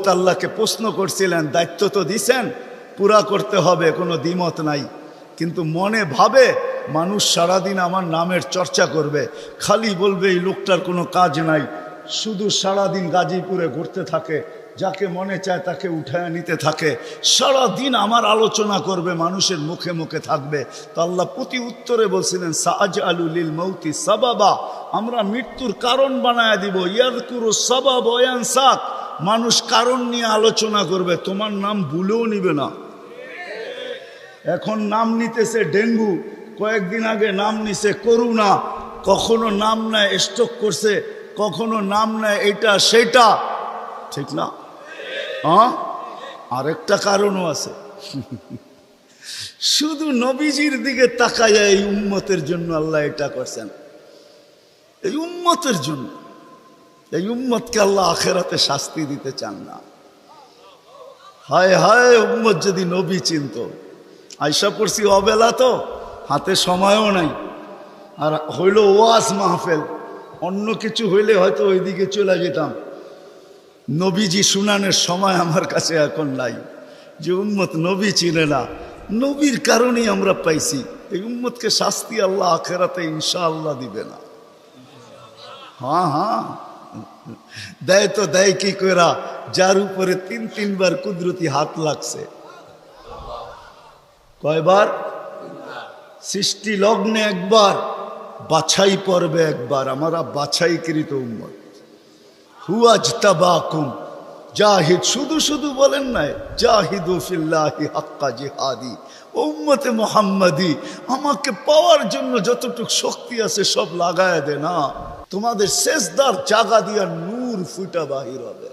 নমরুদ আল্লাহকে প্রশ্ন করছিলেন, দায়িত্ব তো দিছেন, পুরা করতে হবে, কোনো দ্বিমত নাই, কিন্তু মনে ভাবে মানুষ সারাদিন আমার নামের চর্চা করবে, খালি বলবে এই লোকটার কোনো কাজ নাই, শুধু সারাদিন গাজীপুরে ঘুরতে থাকে, যাকে মনে চায় তাকে উঠায় নিতে থাকে, সারাদিন আমার আলোচনা করবে, মানুষের মুখে মুখে থাকবে। তো আল্লাহ প্রতি উত্তরে বলছিলেন, সাআজআলু লিল মাউতি সাবাবা, আমরা মৃত্যুর কারণ বানায় দিব, ইয়াযকুরু সাবাব ওয়া ইয়ানসাক, মানুষ কারণ নিয়ে আলোচনা করবে, তোমার নাম ভুলেও নিবে না। এখন নাম নিতেছে ডেঙ্গু, কয়েকদিন আগে নাম নিছে করোনা, কখনো নাম নেয় স্ট্রোক করছে, কখনো নাম নেয় এটা সেটা, ঠিক না? হ্যাঁ, আরেকটা কারণও আছে। শুধু নবীজির দিকে তাকাইয়া এই উম্মতের জন্য আল্লাহ এটা করছেন, এই উম্মতের জন্য। এই উম্মতকে আল্লাহ আখেরাতে শাস্তি দিতে চান না। হায় হায়, উম্মত যদি নবী চিনত। আয়সা পড়ছি অবেলা, তো হাতে সময়ও নাই, আর হইল ওয়াজ মাহফিল, অন্য কিছু হইলে হয়তো ওইদিকে চলে যেতাম। নবীজি শুনানের সময় আমার কাছে এখন নাই। যে উম্মত নবী চিনে না, নবীর কারণেই আমরা পাইছি। এই উম্মতকে শাস্তি আল্লাহ আখেরাতে ইনশাআল্লাহ দিবে না। হ্যাঁ হ্যাঁ, দেয় তো দেয় কি কইরা, যার উপরে 3-3 কুদরতি হাত লাগছে। কয়বার? সৃষ্টি লগ্নে একবার, বাছাই পর্বে একবার। আমরা বাছাইকৃত উম্মত। হুয়াজতাবাকুম জাহিদ, শুধু শুধু বলেন নাই, জাহিদু ফিল্লাহি হাক্কা জিহাদি। উম্মতে মুহাম্মাদি, আমাকে পাওয়ার জন্য যতটুকু শক্তি আছে সব লাগায় দে না। তোমাদের সেজদার জায়গা দিয়া নূর ফুটা বাহির হবে,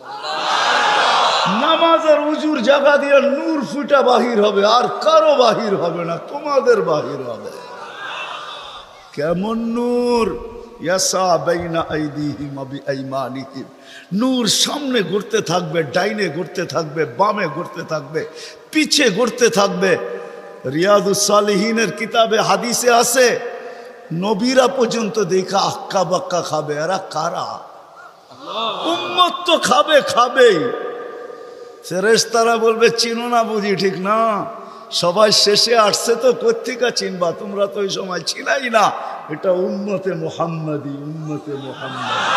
নামাজ আর উজুর জায়গা দিয়া নূর ফুটা বাহির হবে, আর কারো বাহির হবে না, তোমাদের বাহির হবে। কেমন নূর? ইয়াসা বাইনা আইদিহিম ওয়া বিআইমানিহিম, নূর সামনে ঘুরতে থাকবে, ডাইনে ঘুরতে থাকবে, বামে ঘুরতে থাকবে, পিছে ঘুরতে থাকবে। রিয়াদুস সালিহিনের কিতাবে হাদিসে আছে, নবীরা পর্যন্ত দেখা আক্কা বাক্কা খাবে। এরা কারা? উম্মত তো খাবে, খাবেই। ফেরেশতারা বলবে চিনো না বুঝি, ঠিক না? সবাই শেষে আসছে, তো কোত্থেকে চিনবা, তোমরা তো ওই সময় ছিলাই না। এটা উম্মতে মুহাম্মাদি, উম্মতে মুহাম্মাদি।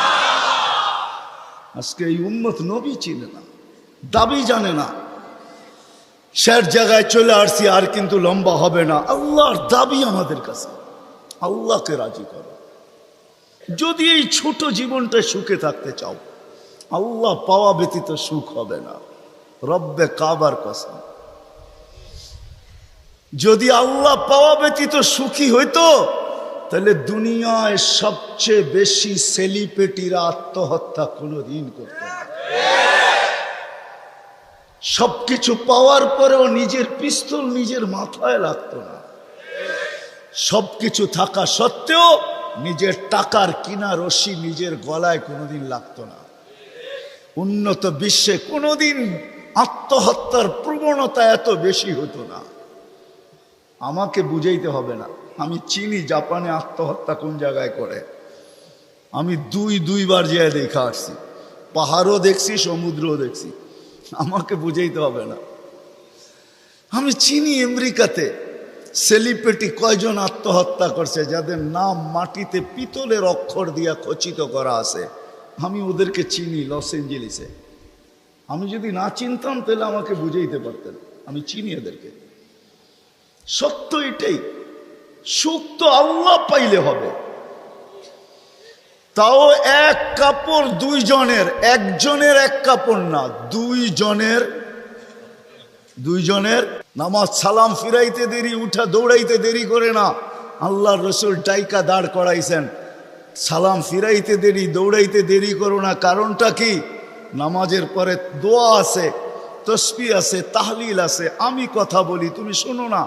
আজকে এই উম্মত নবী চিনে না, দাবি জানে না। শের জায়গায় চলে আসছি, আর কিন্তু লম্বা হবে না। আল্লাহর দাবি আমাদের কাছে, আল্লাহকে রাজি করো। যদি এই ছোট জীবনটা সুখে থাকতে চাও, আল্লাহ পাওয়া ব্যতীত সুখ হবে না। রব্বে কাবার কসম, যদি আল্লাহ পাওয়া ব্যতীত সুখী হইতো, তাহলে দুনিয়ায় সবচেয়ে বেশি সেলিব্রিটিরা আত্মহত্যা কোনোদিন করত না। সবকিছু পাওয়ার পরেও নিজের পিস্তল নিজের মাথায় লাগতো না। সবকিছু থাকা সত্ত্বেও নিজের টাকার কিনা রশি নিজের গলায় কোনোদিন লাগতো না। উন্নত বিশ্বে কোনোদিন আত্মহত্যার প্রবণতা এত বেশি হতো না। আমাকে বুঝাইতে হবে না, আমি চিনি জাপানে আত্মহত্যা কোন জায়গায় করে। আমি দুইবার যেয়ে দেখা আসছি, পাহাড়ও দেখছি, সমুদ্রও দেখছি। আমাকে বুঝাইতে হবে না, আমি চিনি আমেরিকাতে সেলিব্রিটি কয়জন আত্মহত্যা করছে, যাদের নাম মাটিতে পিতলের অক্ষর দিয়া খচিত করা আছে। আমি ওদেরকে চিনি লস এঞ্জেলিসে। আমি যদি না চিনতাম তাহলে আমাকে বুঝাইতে পারতেন, আমি চিনি এদেরকে। সত্য এটাই, সুখ তো আল্লাহ পাইলে হবে। তাও এক কাপড় দুইজনের, একজনের এক কাপড় না, দুইজনের। নামাজ সালাম ফিরাইতে দেরি, উঠা দৌড়াইতে দেরি করে না। আল্লাহর রসুল ডাইকা দাঁড় করাইছেন, সালাম ফিরাইতে দেরি, দৌড়াইতে দেরি করো না। কারণটা কি? নামাজের পরে দোয়া আছে, তসবিহ আছে, তাহলিল আছে। আমি কথা বলি, তুমি শোনো না।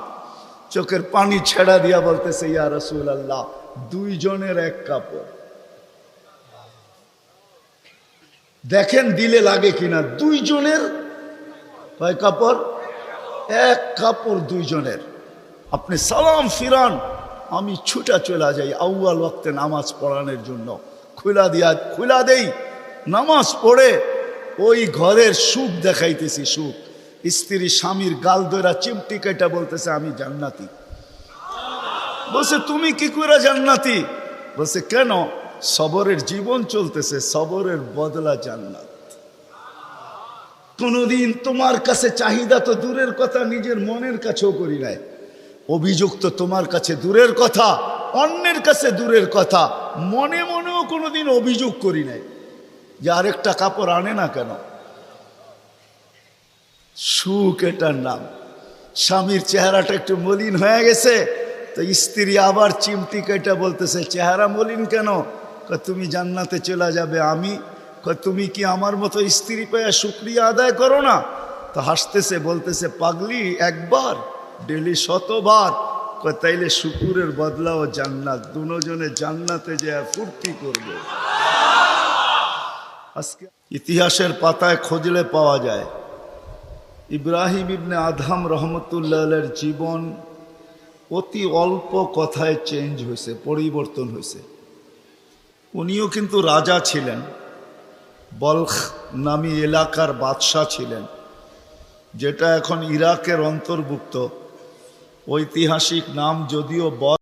চোখের পানি ছেড়া দিয়া বলতেছে, ইয়া রাসূলুল্লাহ, দুইজনের এক কাপড়। দেখেন দিলে লাগে কিনা। দুইজনের কয় কাপড়? এক কাপড় দুইজনের। আপনি সালাম ফিরান, আমি ছুটা চলে যাই আউয়াল ওয়াক্তে নামাজ পড়ানোর জন্য। খুলা দেই, নামাজ পড়ে ওই ঘরের সুখ দেখাইতেছি, সুখ। স্ত্রী স্বামীর গাল ধরা চিমটি কেটা বলতেছে আমি জান্নাতি। বলছে তুমি কি করে জান্নাতি? বলছে কেন? সবরের জীবন চলতেছে, সবরের বদলা জান্নাত। কোনদিন তোমার কাছে চাহিদা তো দূরের কথা, নিজের মনের কাছেও করি নাই। অভিযোগ তো তোমার কাছে দূরের কথা, অন্যের কাছে দূরের কথা, মনে মনেও কোনোদিন অভিযোগ করি নাই যে আরেকটা কাপড় আনে না কেন। সুখ এটার নাম। স্বামীর চেহারাটা একটু মলিন হয়ে গেছে তো স্ত্রী আবার চিমটি কেটে বলতেছে চেহারা মলিন কেন? তুমি জান্নাতে চলে যাবে। আমি তুমি কি আমার মতো স্ত্রী পেয়ে শুকরিয়া আদায় করো না? তো হাসতেছে, বলতেছে পাগলি, একবার ডেলি 100বার। তাইলে শুকুরের বদলাও জান্নাত, দুজনে জান্নাতে যে ফুর্তি করবে। আজকে ইতিহাসের পাতায় খুঁজলে পাওয়া যায় ইব্রাহিম ইবনে আদহাম রহমতুল্লাহের জীবন অতি অল্প কথায় চেঞ্জ হয়েছে, পরিবর্তন হয়েছে। উনিও কিন্তু রাজা ছিলেন, বলখ নামী এলাকার বাদশাহ ছিলেন, যেটা এখন ইরাকের অন্তর্ভুক্ত। ঐতিহাসিক নাম যদিও